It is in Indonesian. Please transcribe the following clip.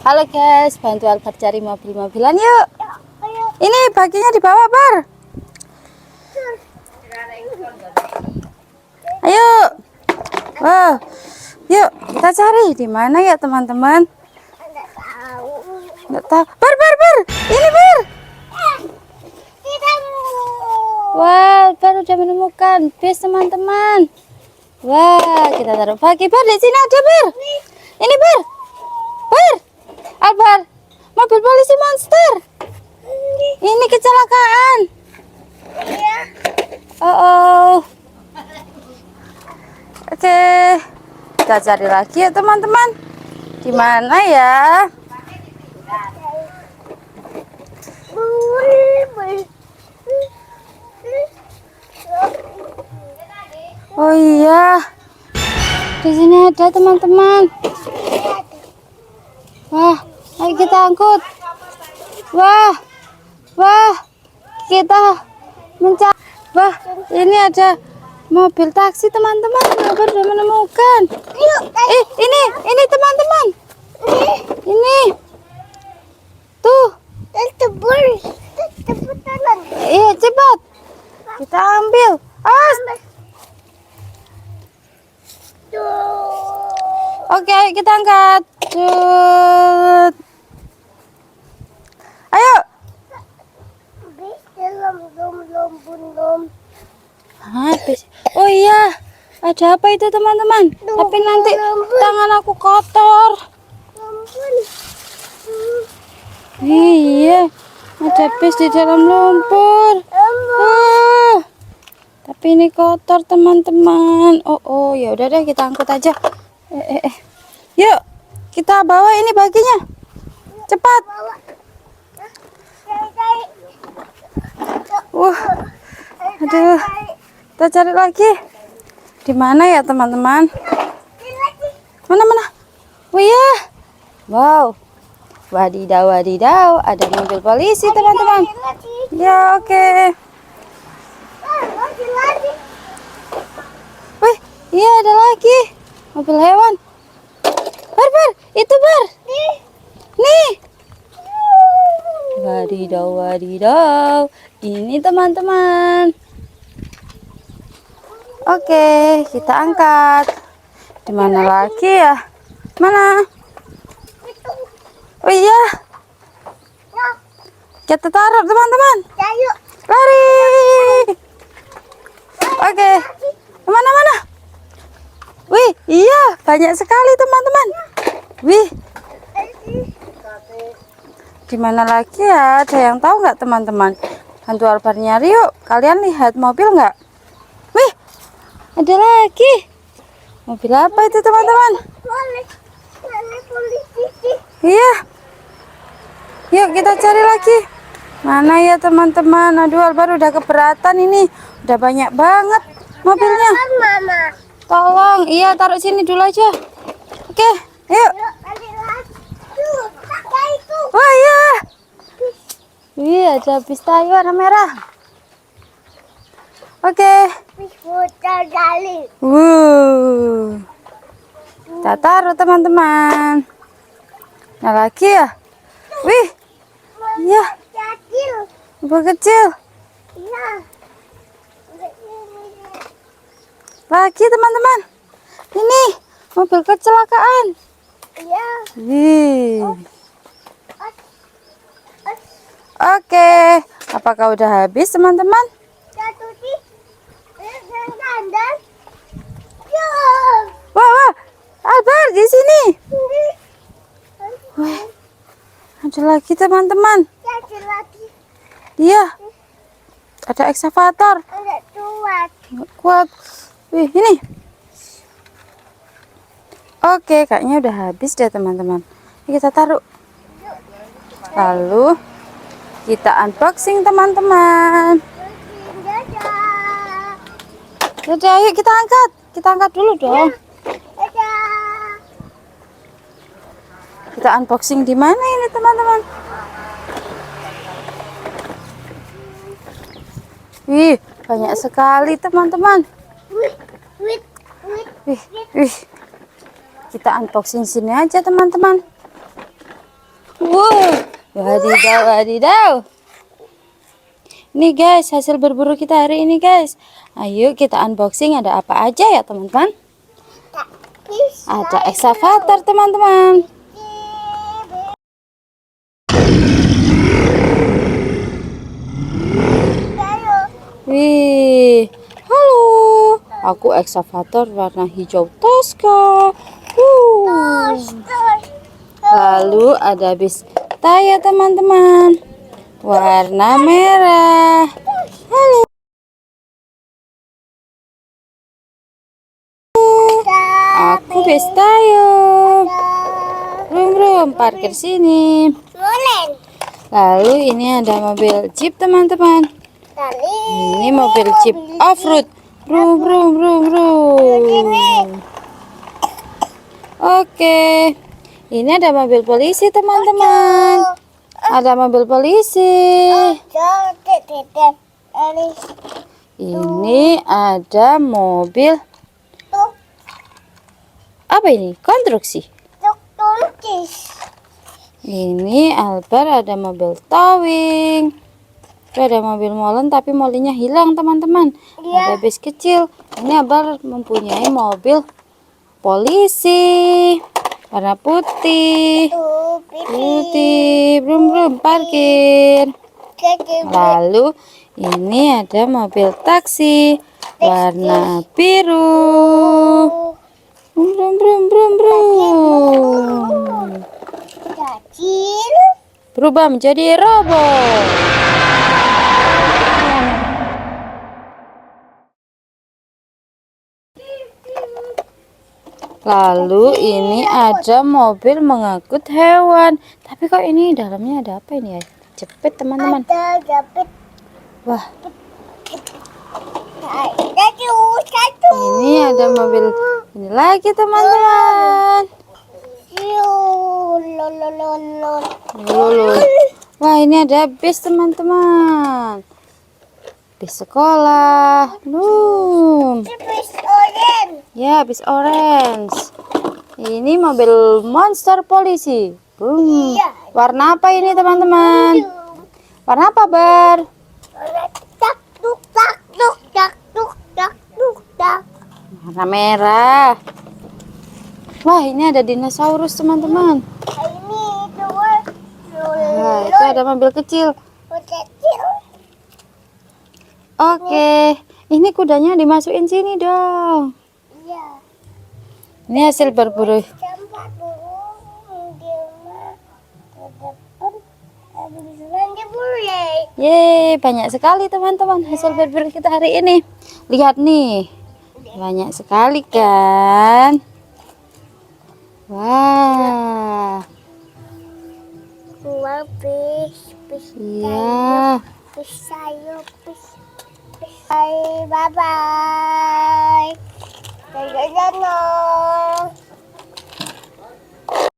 Halo guys, bantu Albar cari mobil-mobilan yuk. Ini baginya di bawah, Bar. Ayo. Wow. Yuk, kita cari di mana ya, teman-teman? Enggak tahu. Bar. Ini, Bar. Wow, Bar udah menemukan bis, teman-teman. Wah, kita taruh bagi, Bar. Di sini ada, Bar. Ini, Bar. Albar, mobil polisi monster. Ini kecelakaan. Oh. Oke, kita cari lagi ya teman-teman. Di mana ya? Oh iya, di sini ada teman-teman. Wah, ayo kita angkut. Wah, kita mencari. Wah, ini ada mobil taksi teman-teman. Baru udah menemukan. Ini teman-teman. Ini tuh. Iya, cepat. Kita ambil. Oke, ayo kita angkat. Ayo. Oh iya, ada apa itu teman-teman? Tapi nanti tangan aku kotor. Iya, ada bis di dalam lumpur. Tapi ini kotor teman-teman. Oh ya udah deh, kita angkut aja. Yuk, kita bawa ini baginya. Cepat. Aduh, kita cari lagi. Di mana ya teman-teman? Mana? Oh iya. Wow. Wadidaw, ada mobil polisi teman-teman. Ya oke. Wih, iya ada lagi. Mobil hewan. Bar, itu Bar. Nih. Wadidaw. Ini teman-teman. Oke, kita angkat. Di mana lagi ya? Mana? Oh iya. Kita taruh teman-teman. Lari. Oke. Mana? Wih, iya, banyak sekali teman-teman. Wih. Di mana lagi ya? Ada yang tahu nggak teman-teman? Bantu Albar nyari yuk. Kalian lihat mobil nggak? Wih, ada lagi. Mobil apa itu teman-teman? Iya. Yuk kita cari lagi. Mana ya teman-teman? Aduh, Albar udah keberatan ini. Udah banyak banget mobilnya. Tolong, iya taruh sini dulu aja. Oke, yuk. Wah iya. Wih, ada bis tayo warna merah. Oke. Kita taruh teman-teman. Nah lagi ya. Wih. Iya. Mobil kecil. Lagi teman-teman. Ini mobil kecelakaan. Wih. Oke, apakah udah habis teman-teman? Wah, Albar di sini. Wih, ada lagi teman-teman. Iya, ada ekskavator. Nggak kuat. Wih, ini. Oke, kayaknya udah habis deh teman-teman. Kita taruh. Lalu kita unboxing teman-teman. Udah, ayo kita angkat. Kita angkat dulu dong. Kita unboxing di mana ini teman-teman? Wih, banyak sekali teman-teman. Wih. Kita unboxing sini aja teman-teman. Wow, wadidaw, wadidaw. Nih guys, hasil berburu kita hari ini guys. Ayo kita unboxing, ada apa aja ya teman-teman? Ada excavator teman-teman. Wih, halo. Aku excavator warna hijau Tosca. Lalu ada bis taya teman-teman, warna merah. Halo. Aku bis taya. Brum parkir sini. Lalu ini ada mobil jeep teman-teman. Ini mobil jeep off-road. Brum brum brum brum. Oke. Ini ada mobil polisi teman-teman. Ada mobil polisi. Ini ada mobil. Apa ini? Konstruksi. Ini Albar, ada mobil towing. Ada mobil molen tapi molinya hilang teman-teman. Ada bis kecil. Ini Albar mempunyai mobil polisi warna putih. Brum brum parkir. Lalu ini ada mobil taksi warna biru. Brum brum brum brum. Berubah menjadi robot. Lalu ini ada mobil mengangkut hewan. Tapi kok ini dalamnya ada apa ini ya? Jepit teman-teman. Wah. Ini ada mobil ini lagi teman-teman. Wah, ini ada bis teman-teman. Bis sekolah. Ya, bis orange. Ini mobil monster polisi. Warna apa ini teman-teman? Warna apa, Bar? Warna merah. Wah, ini ada dinosaurus teman-teman. Nah, itu ada mobil kecil. Oke, ini kudanya dimasukin sini dong. Ini hasil berburu. Yeay, banyak sekali teman-teman hasil berburu kita hari ini. Lihat nih, banyak sekali kan. Wah. Iya. Bye bye.